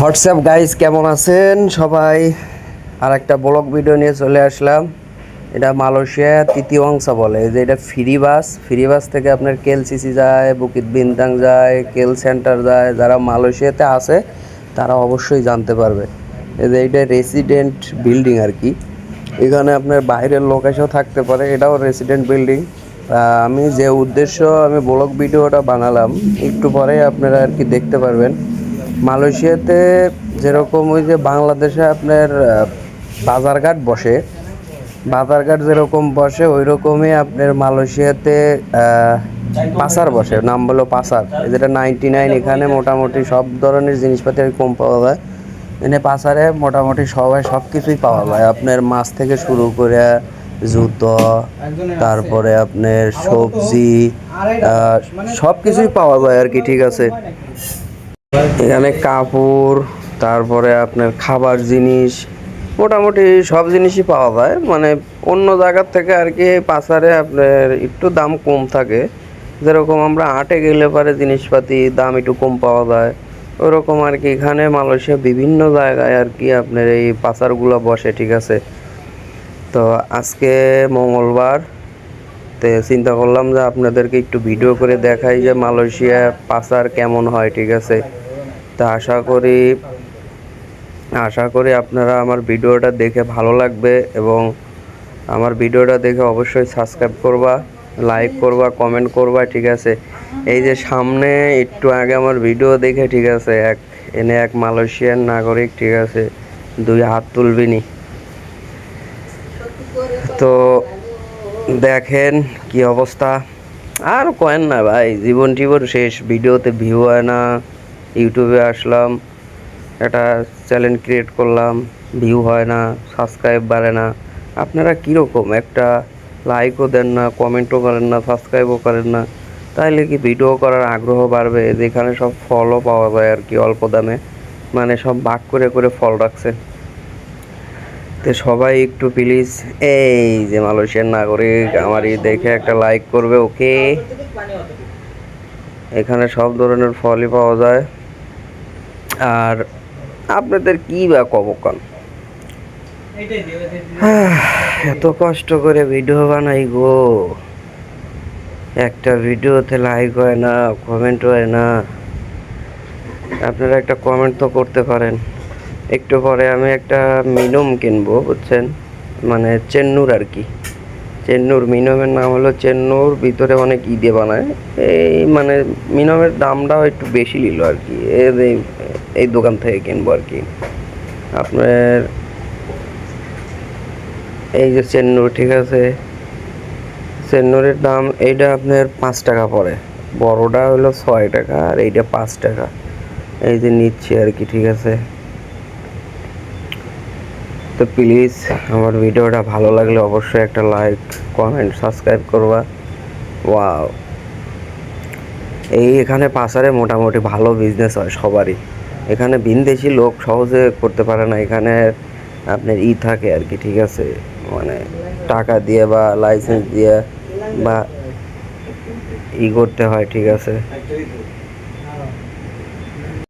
WhatsApp guys, কেমন আছেন সবাই? আর একটা ব্লগ ভিডিও নিয়ে চলে আসলাম। এটা মালয়েশিয়া তৃতীয় অংশ বলে যে এটা ফ্রি বাস থেকে আপনার কেএলসিসি যায়, বুকিত বিন্তাং যায়, কেএল সেন্টার যায়। যারা মালয়েশিয়াতে আছে তারা অবশ্যই জানতে পারবে। এই যে এটা রেসিডেন্ট বিল্ডিং আর কি। এখানে আপনার বাইরের লোক এসেও থাকতে পারে, এটাও রেসিডেন্ট বিল্ডিং। আমি যে উদ্দেশ্য আমি ব্লগ ভিডিওটা বানালাম, একটু পরে আপনারা আর কি দেখতে পারবেন। মালয়েশিয়াতে যেরকম ওই যে বাংলাদেশে আপনার বাজারঘাট যেরকম বসে ওই রকমই আপনার মালয়েশিয়াতে পাসার বসে, নাম হলো পাসার। যেটা 99, এখানে মোটামুটি সব ধরনের জিনিসপাতি কম পাওয়া যায়। এখানে পাসারে মোটামুটি সব কিছুই পাওয়া যায়, আপনার মাছ থেকে শুরু করে জুতো, তারপরে আপনার সবজি, সব কিছুই পাওয়া যায় আর কি। ঠিক আছে, এখানে কাপড়, তারপরে আপনার খাবার জিনিস, মোটামুটি সব জিনিসই পাওয়া যায়। মানে অন্য জায়গার থেকে আর কি পাসারে আপনার একটু দাম কম থাকে। যেরকম আমরা হাটে গেলে পারে জিনিসপাতি দাম একটু কম পাওয়া যায়, ওরকম আর কি এখানে মালয়েশিয়া বিভিন্ন জায়গায় আর কি আপনার এই পাসারগুলো বসে। ঠিক আছে, তো আজকে মঙ্গলবার, তো চিন্তা করলাম যে আপনাদেরকে একটু ভিডিও করে দেখাই যে মালয়েশিয়া পাসার কেমন হয়। ঠিক আছে, তা আশা করি আপনারা আমার ভিডিওটা দেখে ভালো লাগবে, এবং আমার ভিডিওটা দেখে অবশ্যই সাবস্ক্রাইব করবা, লাইক করবা, কমেন্ট করবা। ঠিক আছে, এই যে সামনে একটু আগে আমার ভিডিও দেখে, ঠিক আছে, এক মালয়েশিয়ান নাগরিক, ঠিক আছে, 2 হাত তুলবিনি। তো দেখেন কি অবস্থা। আর কয়েন না ভাই, জীবন শেষ, ভিডিওতে ভিউ হয় না। ইউটিউবে আসলাম, একটা চ্যানেল ক্রিয়েট করলাম, ভিউ হয় না, সাবস্ক্রাইব বাড়ে না। আপনারা কীরকম, একটা লাইকও দেন না, কমেন্টও করেন না, সাবস্ক্রাইবও করেন না, তাইলে কি ভিডিও করার আগ্রহ বাড়বে? যেখানে সব ফলও পাওয়া যায় আর কি অল্প দামে, মানে সব ভাগ করে করে ফল রাখছে। তো সবাই একটু প্লিজ, এই যে মালয়েশিয়ার নাগরিক, আমারই দেখে একটা লাইক করবে। ওকে, এখানে সব ধরনের ফলই পাওয়া যায়। আর আপনাদের কি বা কব কান, এত কষ্ট করে ভিডিও বানাই গো, একটা ভিডিওতে লাইক হয় না, কমেন্ট হয় না। আপনারা একটা কমেন্ট তো করতে পারেন। একটু পরে আমি একটা মিনম কিনবো, বুঝছেন, মানে চেন্নুর আর কি। চেন্নুর মিনমের নাম হলো চেন্নুর, ভিতরে অনেক ঈদে বানায়। এই মানে মিনমের দামটাও একটু বেশি নিল আর কি। এই দোকান থেকে কিনবো আর কি। আপনার এই যে চেন্নুর, ঠিক আছে, চেন্নুরের দাম এইটা আপনার 5 টাকা পড়ে, বড়টা হলো 6 টাকা, আর এইটা 5 টাকা। এই যে নিচ্ছি আর কি। ঠিক আছে, তো প্লিজ আমার ভিডিওটা ভালো লাগলে অবশ্যই একটা লাইক, কমেন্ট, সাবস্ক্রাইব করবা। ওয়াও, এখানে পাসারে মোটামুটি ভালো বিজনেস হয় সবারই। এখানে ভিনদেশি লোক সহজে করতে পারে না, এখানে আপনার থাকে আর কি। ঠিক আছে, মানে টাকা দিয়ে বা লাইসেন্স দিয়ে বা করতে হয়। ঠিক আছে,